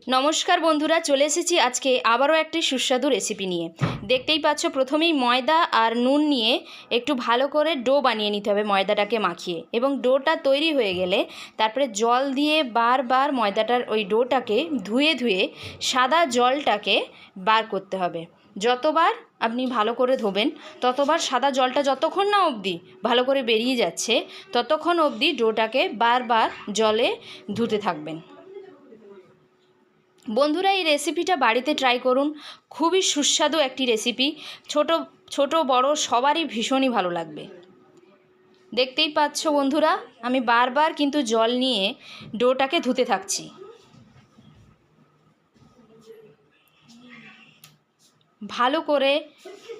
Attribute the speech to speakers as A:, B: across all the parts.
A: নমস্কার বন্ধুরা, চলে এসেছি আজকে আবারও একটি সুস্বাদু রেসিপি নিয়ে। দেখতেই পাচ্ছ, প্রথমেই ময়দা আর নুন নিয়ে একটু ভালো করে ডো বানিয়ে নিতে হবে ময়দাটাকে মাখিয়ে, এবং ডোটা তৈরি হয়ে গেলে তারপরে জল দিয়ে বারবার ময়দাটার ওই ডোটাকে ধুয়ে ধুয়ে সাদা জলটাকে বার করতে হবে। যতবার আপনি ভালো করে ধোবেন ততবার সাদা জলটা যতক্ষণ না অবধি ভালো করে বেরিয়ে যাচ্ছে ততক্ষণ অবধি ডোটাকে বারবার জলে ধুতে থাকবেন। বন্ধুরা, এই রেসিপিটা বাড়িতে ট্রাই করুন। খুবই সুস্বাদু একটি রেসিপি, ছোট বড় সবারই ভীষণই ভালো লাগবে। দেখতেই পাচ্ছ বন্ধুরা, আমি বারবার কিন্তু জল নিয়ে ডোটাকে ধুতে থাকছি। ভালো করে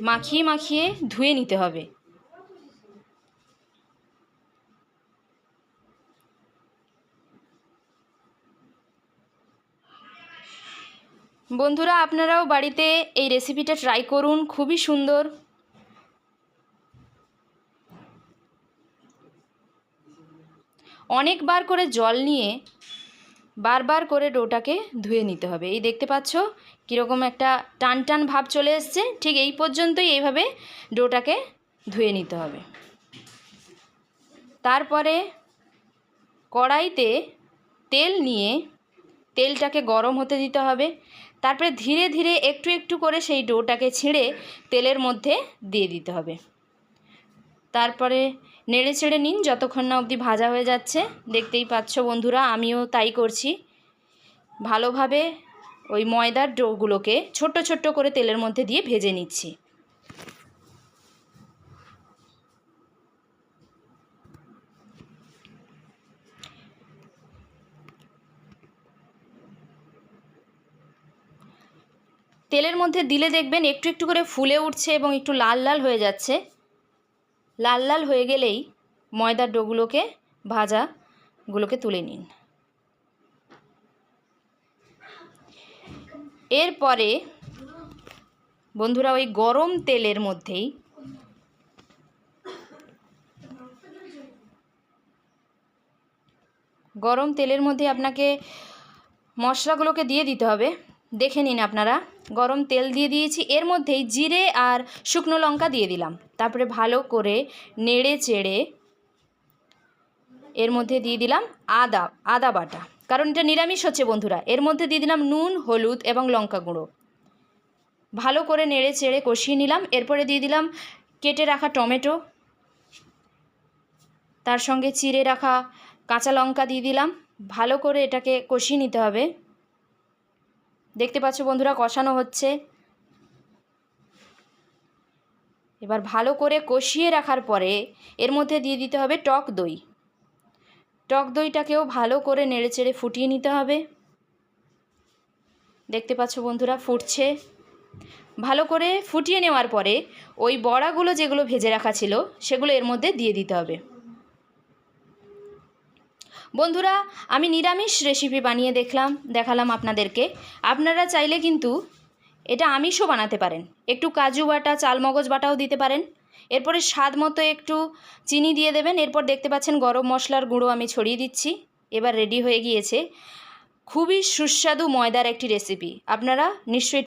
A: মাখিয়ে মাখিয়ে ধুয়ে নিতে হবে। বন্ধুরা, আপনারাও বাড়িতে এই রেসিপিটা ট্রাই করুন, খুবই সুন্দর। অনেকবার করে জল নিয়ে বারবার করে ডোটাকে ধুয়ে নিতে হবে। এই দেখতে পাচ্ছ কীরকম একটা টান টান ভাব চলে এসছে, ঠিক এই পর্যন্তই এইভাবে ডোটাকে ধুয়ে নিতে হবে। তারপরে কড়াইতে তেল নিয়ে তেলটাকে গরম হতে দিতে হবে। তারপরে ধীরে ধীরে একটু একটু করে সেই ডোটাকে ছিঁড়ে তেলের মধ্যে দিয়ে দিতে হবে। তারপরে নেড়ে ছেড়ে নিন যতক্ষণ না অবধি ভাজা হয়ে যাচ্ছে। দেখতেই পাচ্ছ বন্ধুরা, আমিও তাই করছি। ভালোভাবে ওই ময়দার ডোগুলোকে ছোট্ট ছোট্ট করে তেলের মধ্যে দিয়ে ভেজে নিচ্ছি। তেলের মধ্যে দিলে দেখবেন একটু একটু করে ফুলে উঠছে এবং একটু লাল লাল হয়ে যাচ্ছে। লাল লাল হয়ে গেলেই ময়দার ডোগুলোকে ভাজাগুলোকে তুলে নিন। এরপরে বন্ধুরা, ওই গরম তেলের মধ্যেই আপনাকে মশলাগুলোকে দিয়ে দিতে হবে। দেখে নিন আপনারা, গরম তেল দিয়ে দিয়েছি, এর মধ্যেই জিরে আর শুকনো লঙ্কা দিয়ে দিলাম। তারপরে ভালো করে নেড়ে চেড়ে এর মধ্যে দিয়ে দিলাম আদা বাটা, কারণ এটা নিরামিষ হচ্ছে বন্ধুরা। এর মধ্যে দিয়ে দিলাম নুন, হলুদ এবং লঙ্কা গুঁড়ো। ভালো করে নেড়ে চেড়ে কষিয়ে নিলাম। এরপরে দিয়ে দিলাম কেটে রাখা টমেটো, তার সঙ্গে চিড়ে রাখা কাঁচা লঙ্কা দিয়ে দিলাম। ভালো করে এটাকে কষিয়ে নিতে হবে। দেখতে পাচ্ছ বন্ধুরা, কষানো হচ্ছে। এবার ভালো করে কষিয়ে রাখার পরে এর মধ্যে দিয়ে দিতে হবে টক দই। টক দইটাকেও ভালো করে নেড়েচেড়ে ফুটিয়ে নিতে হবে। দেখতে পাচ্ছ বন্ধুরা, ফুটছে। ভালো করে ফুটিয়ে নেওয়ার পরে ওই বড়াগুলো যেগুলো ভেজে রাখা ছিল সেগুলো এর মধ্যে দিয়ে দিতে হবে। বন্ধুরা, আমি নিরামিষ রেসিপি বানিয়ে দেখালাম আপনাদেরকে। আপনারা চাইলে কিন্তু এটা আমিষও বানাতে পারেন। একটু কাজু বাটা, চালমগজ বাটাও দিতে পারেন। এরপরে স্বাদ মতো একটু চিনি দিয়ে দেবেন। এরপর দেখতে পাচ্ছেন গরম মশলার গুঁড়ো আমি ছড়িয়ে দিচ্ছি। এবার রেডি হয়ে গিয়েছে খুবই সুস্বাদু ময়দার একটি রেসিপি। আপনারা নিশ্চয়ই